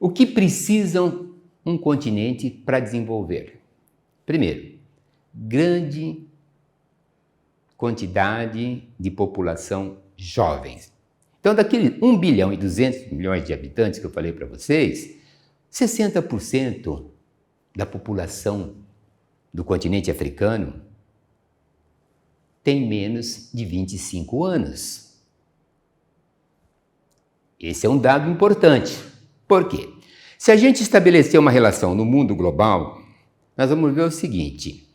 O que precisa um continente para desenvolver? Primeiro, grande quantidade de população jovens. Então, daquele 1 bilhão e 200 milhões de habitantes que eu falei para vocês, 60% da população do continente africano tem menos de 25 anos. Esse é um dado importante. Por quê? Se a gente estabelecer uma relação no mundo global, nós vamos ver o seguinte: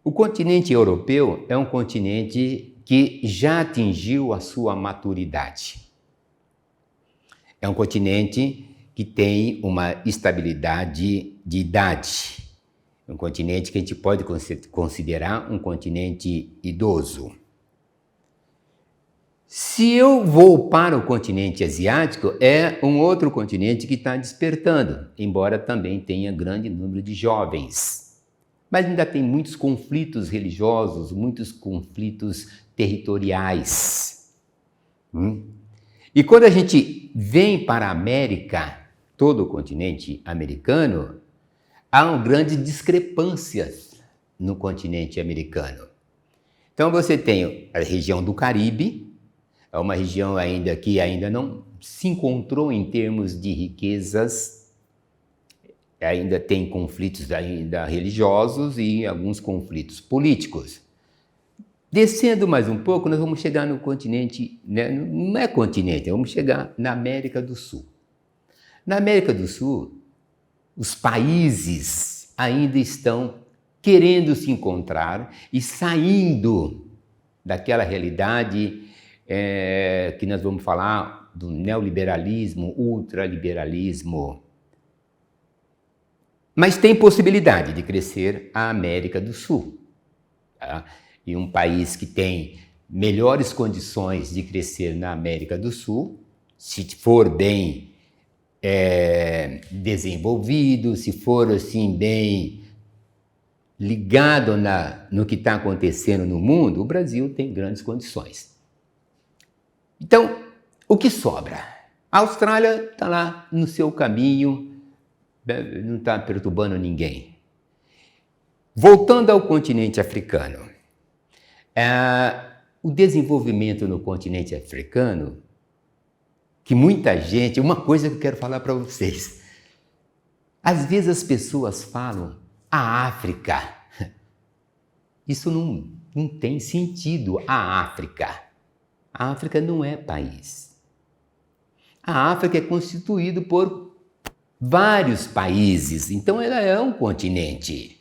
o continente europeu é um continente que já atingiu a sua maturidade. É um continente que tem uma estabilidade de idade. É um continente que a gente pode considerar um continente idoso. Se eu vou para o continente asiático, é um outro continente que está despertando, embora também tenha grande número de jovens. Mas ainda tem muitos conflitos religiosos, muitos conflitos territoriais. E quando a gente vem para a América, todo o continente americano, há grandes discrepâncias no continente americano. Então você tem a região do Caribe, é uma região que ainda não se encontrou em termos de riquezas, ainda tem conflitos ainda religiosos e alguns conflitos políticos. Descendo mais um pouco, nós vamos chegar no continente, né? Não é continente, vamos chegar na América do Sul. Na América do Sul, os países ainda estão querendo se encontrar e saindo daquela realidade que nós vamos falar do neoliberalismo, ultraliberalismo. Mas tem possibilidade de crescer a América do Sul. Tá? E um país que tem melhores condições de crescer na América do Sul, se for bem desenvolvido, se for assim bem ligado no que está acontecendo no mundo, o Brasil tem grandes condições. Então, o que sobra? A Austrália está lá no seu caminho, não está perturbando ninguém. Voltando ao continente africano, o desenvolvimento no continente africano, que muita gente, uma coisa que eu quero falar para vocês, às vezes as pessoas falam, a África, isso não tem sentido, a África. A África não é país. A África é constituída por vários países, então ela é um continente.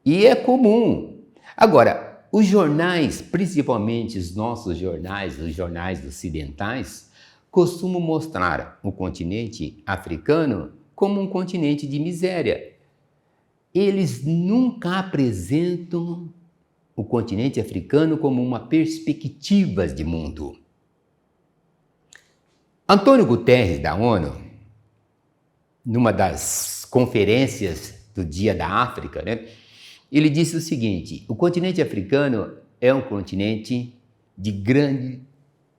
E é comum. Agora, os jornais, principalmente os nossos jornais, os jornais ocidentais, costumam mostrar o continente africano como um continente de miséria. Eles nunca apresentam o continente africano como uma perspectiva de mundo. Antônio Guterres, da ONU, numa das conferências do Dia da África, né, ele disse o seguinte: o continente africano é um continente de grandes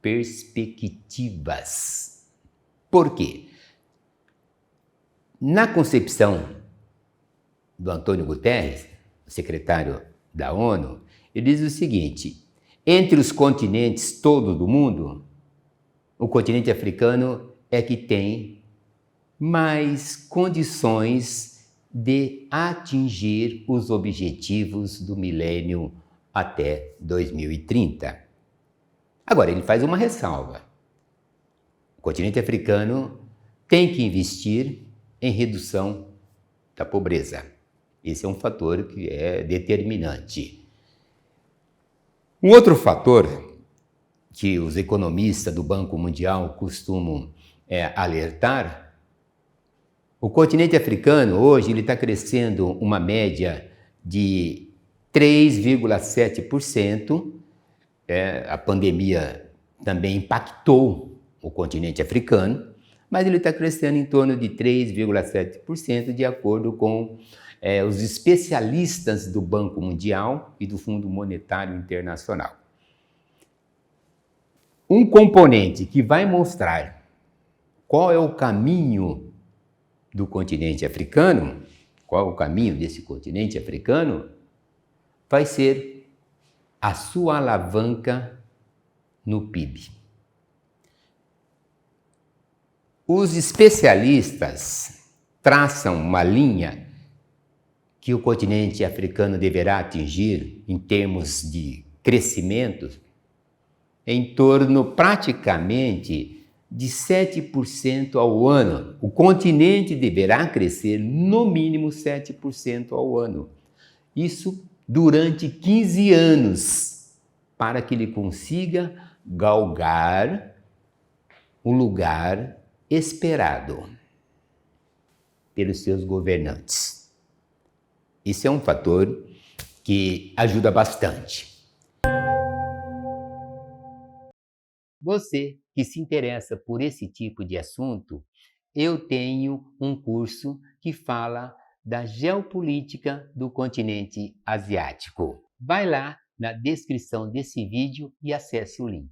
perspectivas. Por quê? Na concepção do Antônio Guterres, secretário da ONU, ele diz o seguinte: entre os continentes todos do mundo, o continente africano é que tem mais condições de atingir os objetivos do milênio até 2030. Agora, ele faz uma ressalva. O continente africano tem que investir em redução da pobreza. Esse é um fator que é determinante. Um outro fator que os economistas do Banco Mundial costumam alertar, o continente africano hoje ele está crescendo uma média de 3,7%. A pandemia também impactou o continente africano, mas ele está crescendo em torno de 3,7%, de acordo com os especialistas do Banco Mundial e do Fundo Monetário Internacional. Um componente que vai mostrar Qual é o caminho do continente africano? Qual é o caminho desse continente africano? Vai ser a sua alavanca no PIB. Os especialistas traçam uma linha que o continente africano deverá atingir em termos de crescimento em torno praticamente de 7% ao ano. O continente deverá crescer no mínimo 7% ao ano. Isso durante 15 anos, para que ele consiga galgar o lugar esperado pelos seus governantes. Isso é um fator que ajuda bastante. Você que se interessa por esse tipo de assunto, eu tenho um curso que fala da geopolítica do continente asiático. Vai lá na descrição desse vídeo e acesse o link.